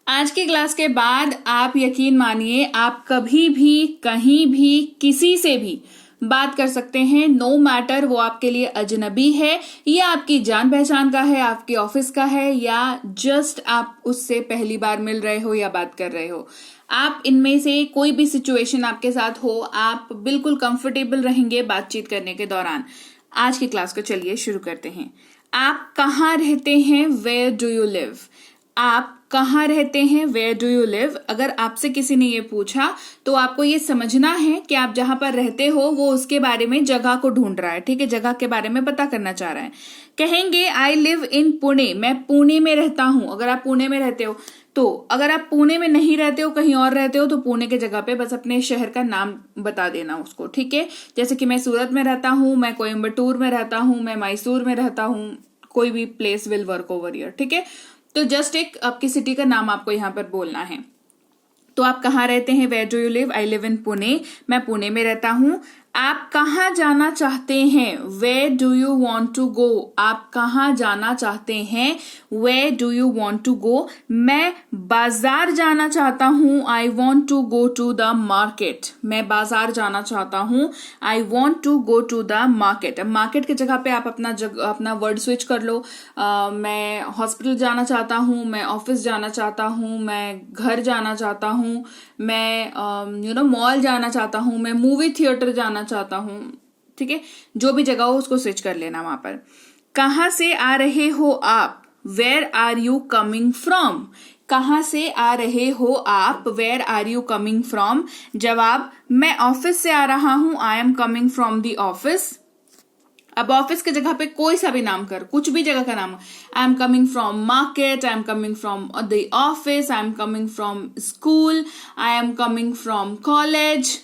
आज की क्लास के बाद आप यकीन मानिए आप कभी भी कहीं भी किसी से भी बात कर सकते हैं। नो मैटर वो आपके लिए अजनबी है या आपकी जान पहचान का है, आपके ऑफिस का है या जस्ट आप उससे पहली बार मिल रहे हो या बात कर रहे हो। आप इनमें से कोई भी सिचुएशन आपके साथ हो, आप बिल्कुल कंफर्टेबल रहेंगे बातचीत करने के दौरान। आज की क्लास को चलिए शुरू करते हैं। आप कहाँ रहते हैं? Where do you live? आप कहाँ रहते हैं? Where do you live? अगर आपसे किसी ने ये पूछा तो आपको ये समझना है कि आप जहां पर रहते हो वो उसके बारे में जगह को ढूंढ रहा है। ठीक है, जगह के बारे में पता करना चाह रहा है। कहेंगे आई लिव इन पुणे, मैं पुणे में रहता हूं। अगर आप पुणे में रहते हो तो, अगर आप पुणे में नहीं रहते हो, कहीं और रहते हो, तो पुणे के जगह पे बस अपने शहर का नाम बता देना उसको। ठीक है, जैसे कि मैं सूरत में रहता हूं, मैं कोयम्बटूर में रहता हूं, मैं मैसूर में रहता हूं। कोई भी place will work over here. ठीक है, तो जस्ट एक आपकी सिटी का नाम आपको यहां पर बोलना है। तो आप कहाँ रहते हैं? Where do you live? I live in Pune, मैं पुणे में रहता हूं। आप कहाँ जाना चाहते हैं? Where do you want to go? आप कहाँ जाना चाहते हैं? Where do you want to go? मैं बाजार जाना चाहता हूं। I want to go to the market, मैं बाजार जाना चाहता हूं। I want to go to the market. अब मार्केट की जगह पे आप अपना वर्ड स्विच कर लो। मैं हॉस्पिटल जाना चाहता हूं, मैं ऑफिस जाना चाहता हूं, मैं घर जाना चाहता हूं, मैं मॉल जाना चाहता हूं, मैं मूवी थिएटर जाना चाहता हूं। ठीक है, जो भी जगह हो उसको स्विच कर लेना वहां पर। कहां से आ रहे हो आप? Where are you coming from? कहां से आ रहे हो आप? Where are you coming from? जवाब, मैं ऑफिस से आ रहा हूं। I am coming from the office. अब ऑफिस की जगह पे कोई सा भी नाम कर, कुछ भी जगह का नाम। I am coming from market, I am coming from the office, I am coming from school, I am coming from college,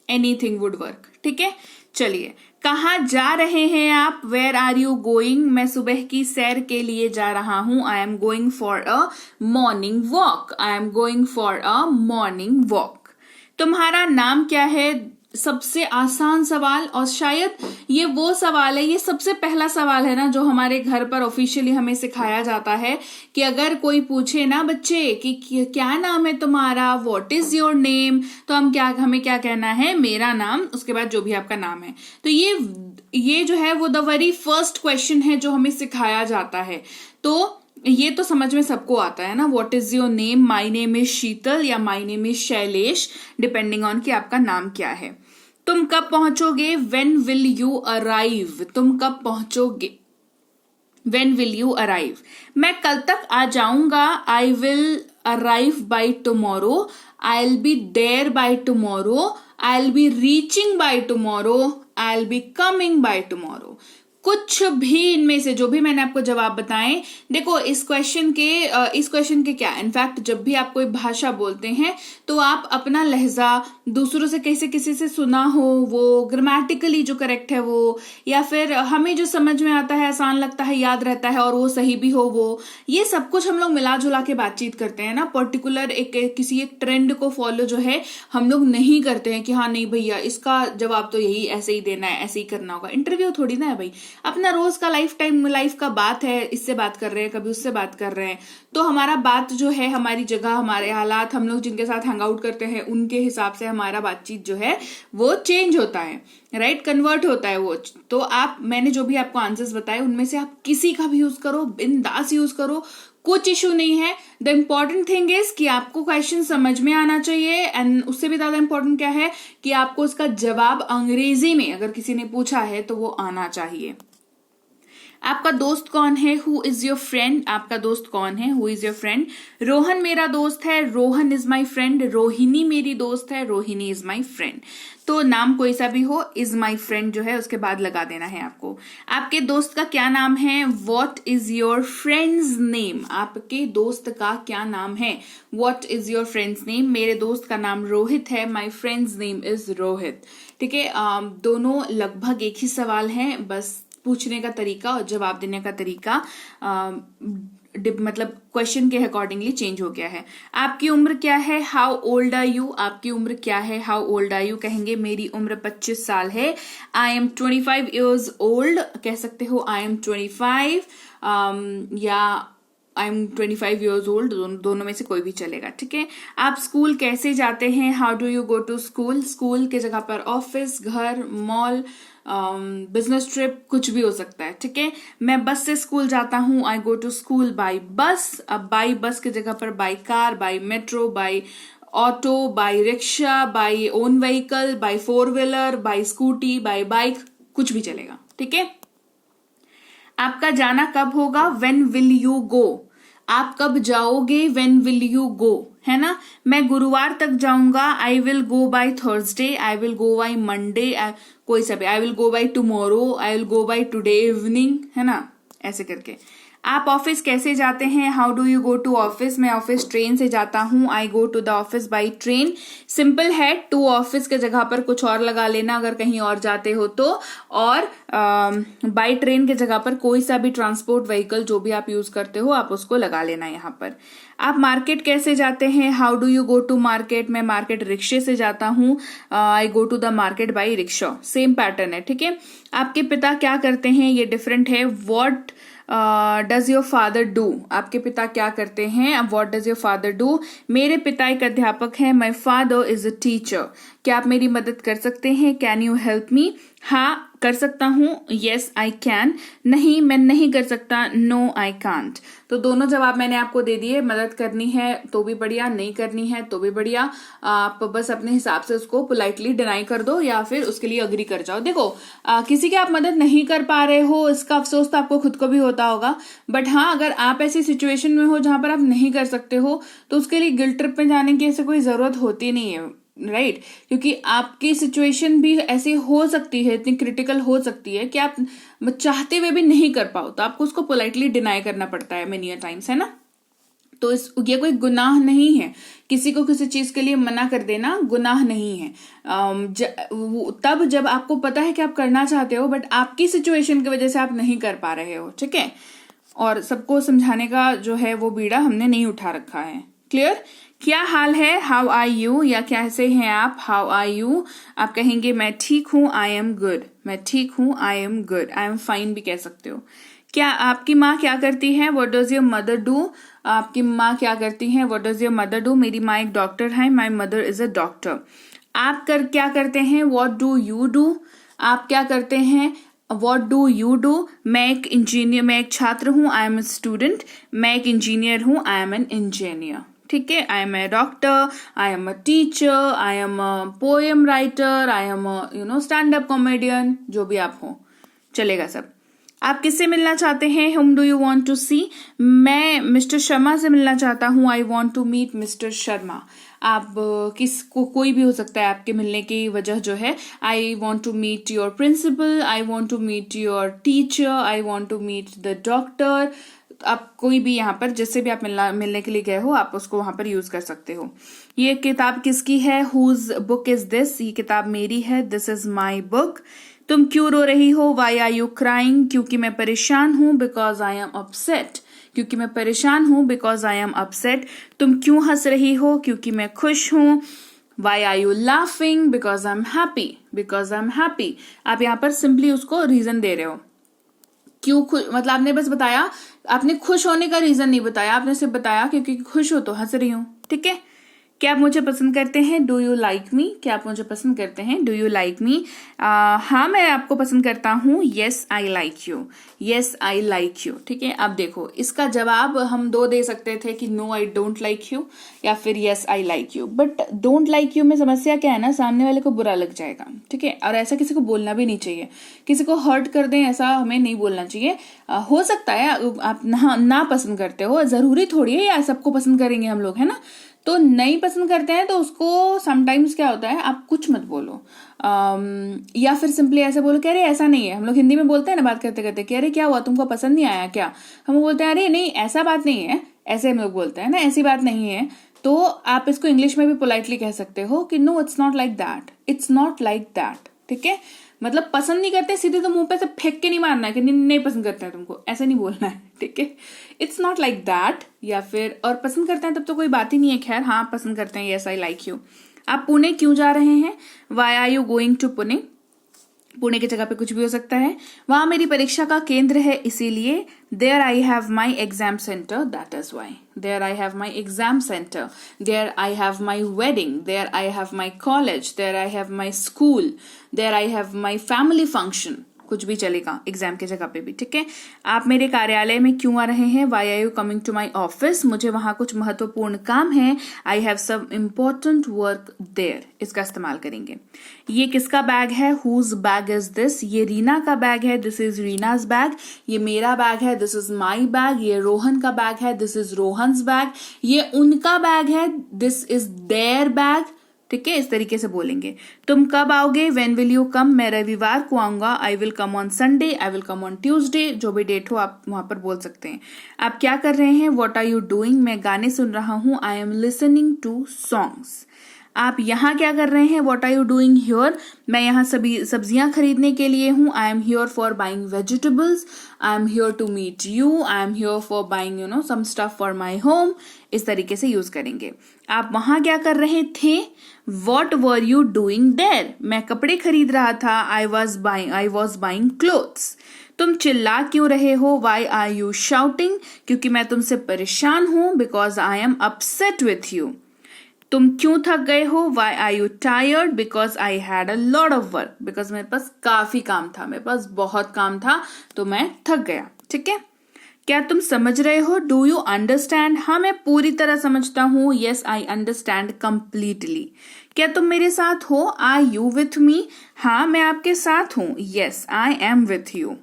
anything would work. ठीक है, चलिए कहाँ जा रहे हैं आप? Where are you going? मैं सुबह की सैर के लिए जा रहा हूं। I am going for a morning walk. I am going for a morning walk. तुम्हारा नाम क्या है? सबसे आसान सवाल, और शायद ये वो सवाल है, ये सबसे पहला सवाल है ना जो हमारे घर पर ऑफिशियली हमें सिखाया जाता है कि अगर कोई पूछे ना बच्चे कि क्या नाम है तुम्हारा, व्हाट इज योर नेम, तो हमें क्या कहना है? मेरा नाम, उसके बाद जो भी आपका नाम है। तो ये जो है वो द वेरी फर्स्ट क्वेश्चन है जो हमें सिखाया जाता है। तो ये तो समझ में सबको आता है ना, what is your name? My name is Sheetal या my name is Shailesh, depending on कि आपका नाम क्या है। तुम कब पहुंचोगे? When will you arrive? तुम कब पहुंचोगे? When will you arrive? मैं कल तक आ जाऊंगा। I will arrive by tomorrow. I will be there by tomorrow. I will be reaching by tomorrow. I will be coming by tomorrow. कुछ भी इनमें से जो भी मैंने आपको जवाब बताए, देखो इस क्वेश्चन के क्या, इनफैक्ट जब भी आप कोई भाषा बोलते हैं तो आप अपना लहजा दूसरों से कैसे किसी से सुना हो, वो ग्रामेटिकली जो करेक्ट है वो, या फिर हमें जो समझ में आता है, आसान लगता है, याद रहता है और वो सही भी हो, वो ये सब कुछ हम लोग मिला जुला के बातचीत करते हैं ना। पर्टिकुलर किसी एक ट्रेंड को फॉलो जो है हम लोग नहीं करते हैं कि हाँ नहीं भैया इसका जवाब तो यही, ऐसे ही देना है, ऐसे ही करना होगा। इंटरव्यू थोड़ी ना है भाई, अपना रोज का लाइफ का बात है, इससे बात कर रहे हैं, कभी उससे बात कर रहे हैं, तो हमारा बात जो है, हमारी जगह, हमारे हालात, हम लोग जिनके साथ हैंग आउट करते हैं उनके हिसाब से हमारा बातचीत जो है वो चेंज होता है, राइट, कन्वर्ट होता है वो। तो मैंने जो भी आपको आंसर्स बताए उनमें से आप किसी का भी यूज करो, बिंदास यूज करो, कुछ इशू नहीं है। द इम्पॉर्टेंट थिंग इज कि आपको क्वेश्चन समझ में आना चाहिए, एंड उससे भी ज्यादा इम्पोर्टेंट क्या है कि आपको उसका जवाब अंग्रेजी में अगर किसी ने पूछा है तो वो आना चाहिए। आपका दोस्त कौन है? Who is your friend? आपका दोस्त कौन है? Who is your friend? Rohan मेरा दोस्त है। Rohan is my friend. Rohini मेरी दोस्त है। Rohini is my friend. तो नाम कोई सा भी हो, इज माई फ्रेंड जो है उसके बाद लगा देना है आपको। आपके दोस्त का क्या नाम है? What is your friends name? आपके दोस्त का क्या नाम है? What is your friends name? मेरे दोस्त का नाम रोहित है। My friends name is Rohit. ठीक है, दोनों लगभग एक ही सवाल है, बस पूछने का तरीका और जवाब देने का तरीका मतलब क्वेश्चन के अकॉर्डिंगली चेंज हो गया है। आपकी उम्र क्या है? How old are you? आपकी उम्र क्या है? How old are you? कहेंगे मेरी उम्र 25 साल है। आई एम 25 years old कह सकते हो, आई एम 25, या आई एम 25 ईयर्स ओल्ड, दोनों में से कोई भी चलेगा, ठीक है। आप स्कूल कैसे जाते हैं, how do you go to school. School की जगह पर ऑफिस, घर, मॉल, बिजनेस ट्रिप, कुछ भी हो सकता है, ठीक है। मैं बस से स्कूल जाता हूँ, I go to school by bus. अब बाई बस की जगह पर by car, by metro, by auto, by rickshaw, by own vehicle, by 4 wheeler, by scooty, by bike, कुछ भी चलेगा, ठीक है। आपका जाना कब होगा, वेन विल यू गो। आप कब जाओगे, वेन विल यू गो, है ना। मैं गुरुवार तक जाऊंगा, I will go by Thursday, I will go by Monday, कोई सा भी, I will go by tomorrow, I will go by today evening, है ना, ऐसे करके। आप ऑफिस कैसे जाते हैं, how do you go to office. मैं ऑफिस ट्रेन से जाता हूं, I go to the office by train. Simple है, टू ऑफिस के जगह पर कुछ और लगा लेना अगर कहीं और जाते हो तो, और बाई ट्रेन के जगह पर कोई सा भी ट्रांसपोर्ट व्हीकल जो भी आप यूज करते हो आप उसको लगा लेना यहाँ पर। आप मार्केट कैसे जाते हैं, how do you go to market. मैं मार्केट रिक्शे से जाता हूँ, I go to the market by rickshaw, same pattern है, ठीक है। आपके पिता क्या करते हैं, ये डिफरेंट है। What does your father do, आपके पिता क्या करते हैं। अब what does your father do, मेरे पिता एक अध्यापक हैं, my father is a teacher. क्या आप मेरी मदद कर सकते हैं, कैन यू हेल्प मी। हाँ कर सकता हूं, येस आई कैन। नहीं मैं नहीं कर सकता, नो आई कांट। तो दोनों जवाब मैंने आपको दे दिए। मदद करनी है तो भी बढ़िया, नहीं करनी है तो भी बढ़िया, आप बस अपने हिसाब से उसको पोलाइटली डिनाई कर दो या फिर उसके लिए अग्री कर जाओ। देखो किसी की आप मदद नहीं कर पा रहे हो, इसका अफसोस तो आपको खुद को भी होता होगा, बट हाँ अगर आप ऐसी सिचुएशन में हो जहां पर आप नहीं कर सकते हो तो उसके लिए गिल्ट ट्रिप में जाने की ऐसे कोई जरूरत होती नहीं है, राइट क्योंकि आपकी सिचुएशन भी ऐसी हो सकती है, इतनी क्रिटिकल हो सकती है कि आप चाहते हुए भी नहीं कर पाओ, तो आपको उसको पोलाइटली डिनाई करना पड़ता है मेनी टाइम्स, है ना। तो ये कोई गुनाह नहीं है, किसी को किसी चीज के लिए मना कर देना गुनाह नहीं है। तब जब आपको पता है कि आप करना चाहते हो बट आपकी सिचुएशन की वजह से आप नहीं कर पा रहे हो, ठीक है। और सबको समझाने का जो है वो बीड़ा हमने नहीं उठा रखा है। क्लियर। क्या हाल है, हाउ आर यू, या कैसे हैं आप, हाउ आर यू। आप कहेंगे मैं ठीक हूं, आई एम गुड। मैं ठीक हूं, I am good, I am fine भी कह सकते हो। क्या आपकी माँ क्या करती है, what does your mother do. आपकी माँ क्या करती है, what does your mother do. मेरी माँ एक डॉक्टर है, my mother is a doctor. आप क्या करते हैं, व्हाट डू यू डू। आप क्या करते हैं, वॉट डू यू डू। मैं एक इंजीनियर, मैं एक छात्र हूं, आई एम ए स्टूडेंट। मैं एक इंजीनियर हूं, आई एम एन इंजीनियर, ठीक है। I am a doctor, I am a teacher, I am a poem writer, I am stand up comedian, जो भी आप हो चलेगा सब। आप किससे मिलना चाहते हैं, whom do you want to see. मैं मिस्टर शर्मा से मिलना चाहता हूं, I want to meet mister Sharma. आप किसको, कोई भी हो सकता है आपके मिलने की वजह जो है। I want to meet your principal, I want to meet your teacher, I want to meet the doctor. आप कोई भी यहाँ पर जिससे भी आप मिलने के लिए गए हो आप उसको वहां पर यूज कर सकते हो। ये किताब किसकी है, हुज बुक इज दिस। ये किताब मेरी है, दिस इज माई बुक। तुम क्यों रो रही हो, वाई आर यू क्राइंग। क्योंकि मैं परेशान हूं, बिकॉज आई एम अपसेट। क्योंकि मैं परेशान हूं, बिकॉज आई एम अपसेट। तुम क्यों हंस रही हो, क्योंकि मैं खुश हूं। Why are you laughing, because I am happy. Because I am happy. आप यहाँ पर सिंपली उसको रीजन दे रहे हो, क्यों मतलब आपने बस बताया, आपने खुश होने का रीजन नहीं बताया, आपने सिर्फ बताया क्योंकि खुश हो तो हंस रही हूं, ठीक है। क्या आप मुझे पसंद करते हैं, डू यू लाइक मी। क्या आप मुझे पसंद करते हैं, डू यू लाइक मी। हाँ मैं आपको पसंद करता हूँ, yes I like you. Yes I like you, ठीक है। अब देखो इसका जवाब हम दो दे सकते थे कि no I don't like you या फिर yes I like you, but don't like you में समस्या क्या है ना, सामने वाले को बुरा लग जाएगा, ठीक है। और ऐसा किसी को बोलना भी नहीं चाहिए, किसी को हर्ट कर दें ऐसा हमें नहीं बोलना चाहिए। हो सकता है आप ना पसंद करते हो, जरूरी थोड़ी है या सबको पसंद करेंगे हम लोग, है ना। तो नहीं पसंद करते हैं तो उसको समटाइम्स क्या होता है, आप कुछ मत बोलो, या फिर सिंपली ऐसे बोलो कि अरे ऐसा नहीं है। हम लोग हिंदी में बोलते हैं ना बात करते करते कि अरे क्या हुआ, तुमको पसंद नहीं आया क्या। हम बोलते हैं अरे नहीं ऐसा बात नहीं है, ऐसे हम लोग बोलते हैं ना, ऐसी बात नहीं है। तो आप इसको इंग्लिश में भी पोलाइटली कह सकते हो कि no it's not like that, it's not like that, ठीक है। मतलब पसंद नहीं करते सीधे तो मुंह पे से फेंक के नहीं मारना है कि नहीं पसंद करते हैं तुमको, ऐसे नहीं बोलना है, ठीक है। इट्स नॉट लाइक दैट, या फिर और पसंद करते हैं तब तो कोई बात ही नहीं है। खैर हाँ पसंद करते हैं, यस आई लाइक यू। आप पुणे क्यों जा रहे हैं, why are you going to Pune. Pune की जगह पे कुछ भी हो सकता है। वहां मेरी परीक्षा का केंद्र है, इसीलिए there I have my exam centre, that is why. There I have my exam centre, there I have my wedding, there I have my college, there I have my school, there I have my family function, कुछ भी चलेगा exam की जगह पे भी, ठीक है। आप मेरे कार्यालय में क्यों आ रहे हैं, why are you coming to my office, मुझे वहां कुछ महत्वपूर्ण काम है, I have some important work there, इसका इस्तेमाल करेंगे। ये किसका बैग है, हुज बैग इज दिस, ये रीना का बैग है, दिस इज रीनाज बैग। ये मेरा बैग है, दिस इज माई बैग। ये रोहन का बैग है, दिस इज रोहन्स बैग। ये उनका बैग है, दिस इज देयर बैग, ठीक है। इस तरीके से बोलेंगे। तुम कब आओगे, वेन विल यू कम, मैं रविवार को आऊंगा, I will come on Sunday, I will come on Tuesday, जो भी डेट हो आप वहां पर बोल सकते हैं। आप क्या कर रहे हैं, व्हाट आर यू डूइंग, मैं गाने सुन रहा हूं, I am listening to songs. आप यहाँ क्या कर रहे हैं, what are you doing here, मैं यहाँ सभी सब्जियां खरीदने के लिए हूँ, I am here for buying vegetables, I am here to meet you, I am here for buying some stuff for my home. इस तरीके से यूज करेंगे। आप वहां क्या कर रहे थे, what were you doing there, मैं कपड़े खरीद रहा था, आई वॉज बाइंग क्लोथ्स। तुम चिल्ला क्यों रहे हो, वाई आर यू शाउटिंग, क्योंकि मैं तुमसे परेशान हूं, because I am upset with you. तुम क्यों थक गए हो, why are you tired, because I had a lot of work, because मेरे पास काफी काम था, मेरे पास बहुत काम था, तो मैं थक गया, ठीक है। क्या तुम समझ रहे हो, डू यू अंडरस्टैंड, हाँ मैं पूरी तरह समझता हूं, येस आई अंडरस्टैंड कंप्लीटली। क्या तुम मेरे साथ हो, आर यू विथ मी, हाँ मैं आपके साथ हूं, yes I am with you.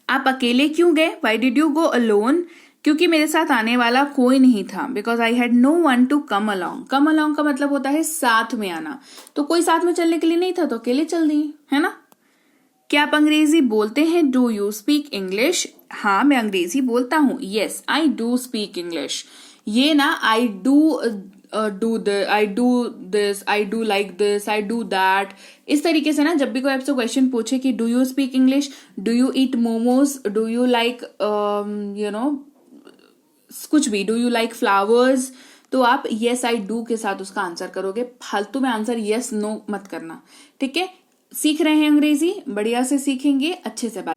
आप अकेले क्यों गए, why did you go alone, क्योंकि मेरे साथ आने वाला कोई नहीं था, because I had no one to come along. Come along का मतलब होता है साथ में आना, तो कोई साथ में चलने के लिए नहीं था, तो अकेले चल दिए, है ना। क्या आप अंग्रेजी बोलते हैं, डू यू स्पीक इंग्लिश, हाँ मैं अंग्रेजी बोलता हूँ, yes I do speak English. ये ना I do I do like this, I do that, इस तरीके से ना जब भी कोई आपसे क्वेश्चन पूछे कि do you speak English, do you eat momos, do you like कुछ भी, डू यू लाइक फ्लावर्स, तो आप येस आई डू के साथ उसका आंसर करोगे। फालतू में आंसर येस नो मत करना, ठीक है। सीख रहे हैं अंग्रेजी, बढ़िया से सीखेंगे, अच्छे से बात।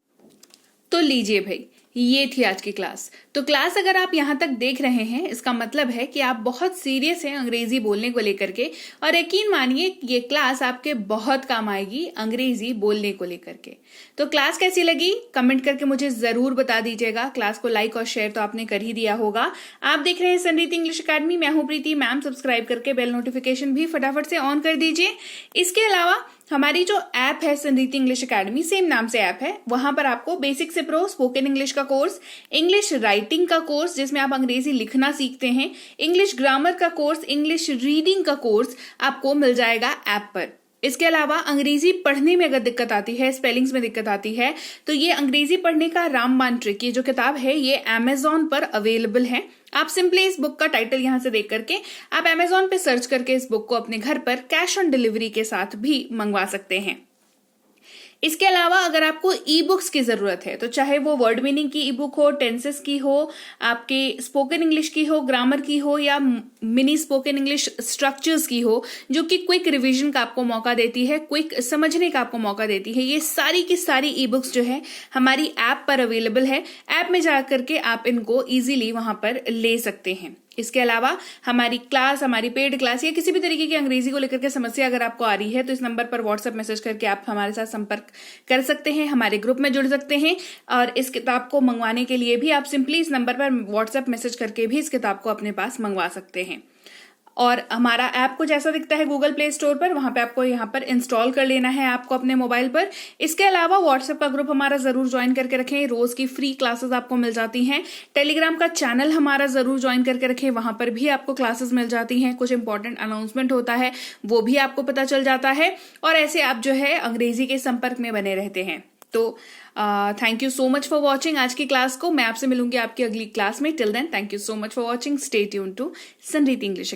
तो लीजिए भाई, ये थी आज की क्लास। तो क्लास अगर आप यहाँ तक देख रहे हैं, इसका मतलब है कि आप बहुत सीरियस हैं अंग्रेजी बोलने को लेकर के, और यकीन मानिए ये क्लास आपके बहुत काम आएगी अंग्रेजी बोलने को लेकर के। तो क्लास कैसी लगी कमेंट करके मुझे जरूर बता दीजिएगा। क्लास को लाइक और शेयर तो आपने कर ही दिया होगा। आप देख रहे हैं समृद्धि इंग्लिश अकेडमी, मैं हूं प्रीति मैम। सब्सक्राइब करके बेल नोटिफिकेशन भी फटाफट से ऑन कर दीजिए। इसके अलावा हमारी जो ऐप है समृद्धि इंग्लिश अकेडमी, सेम नाम से ऐप है, वहां पर आपको बेसिक से प्रो स्पोकन इंग्लिश का कोर्स, इंग्लिश राइटिंग का कोर्स जिसमें आप अंग्रेजी लिखना सीखते हैं, इंग्लिश ग्रामर का कोर्स, इंग्लिश रीडिंग का कोर्स आपको मिल जाएगा ऐप पर। इसके अलावा अंग्रेजी पढ़ने में अगर दिक्कत आती है, स्पेलिंग्स में दिक्कत आती है, तो ये अंग्रेजी पढ़ने का रामबाण ट्रिक, ये जो किताब है ये अमेजॉन पर अवेलेबल है। आप सिंपली इस बुक का टाइटल यहां से देख करके आप अमेजॉन पे सर्च करके इस बुक को अपने घर पर कैश ऑन डिलीवरी के साथ भी मंगवा सकते हैं। इसके अलावा अगर आपको ई बुक्स की जरूरत है, तो चाहे वो वर्ड मीनिंग की ई बुक हो, टेंसेस की हो, आपके स्पोकन इंग्लिश की हो, ग्रामर की हो, या मिनी स्पोकन इंग्लिश स्ट्रक्चर्स की हो, जो कि क्विक रिवीजन का आपको मौका देती है, क्विक समझने का आपको मौका देती है, ये सारी की सारी ई बुक्स जो है हमारी ऐप पर अवेलेबल है। ऐप में जाकर के आप इनको इजीली वहां पर ले सकते हैं। इसके अलावा हमारी क्लास, हमारी पेड क्लास या किसी भी तरीके की अंग्रेजी को लेकर के समस्या अगर आपको आ रही है, तो इस नंबर पर व्हाट्सएप मैसेज करके आप हमारे साथ संपर्क कर सकते हैं, हमारे ग्रुप में जुड़ सकते हैं। और इस किताब को मंगवाने के लिए भी आप सिंपली इस नंबर पर व्हाट्सएप मैसेज करके भी इस किताब को अपने पास मंगवा सकते हैं। और हमारा ऐप कुछ ऐसा दिखता है गूगल प्ले स्टोर पर, वहां पे आपको यहाँ पर इंस्टॉल कर लेना है आपको अपने मोबाइल पर। इसके अलावा व्हाट्सएप का ग्रुप हमारा जरूर ज्वाइन करके रखें, रोज की फ्री क्लासेस आपको मिल जाती हैं। टेलीग्राम का चैनल हमारा जरूर ज्वाइन करके रखें, वहां पर भी आपको क्लासेस मिल जाती हैं, कुछ इंपॉर्टेंट अनाउंसमेंट होता है वो भी आपको पता चल जाता है, और ऐसे आप जो है अंग्रेजी के संपर्क में बने रहते हैं। तो thank you so much for watching आज की क्लास को। मैं आपसे मिलूंगी आपकी अगली क्लास में। Till then thank you so much for watching. Stay tuned to Samriddhi English.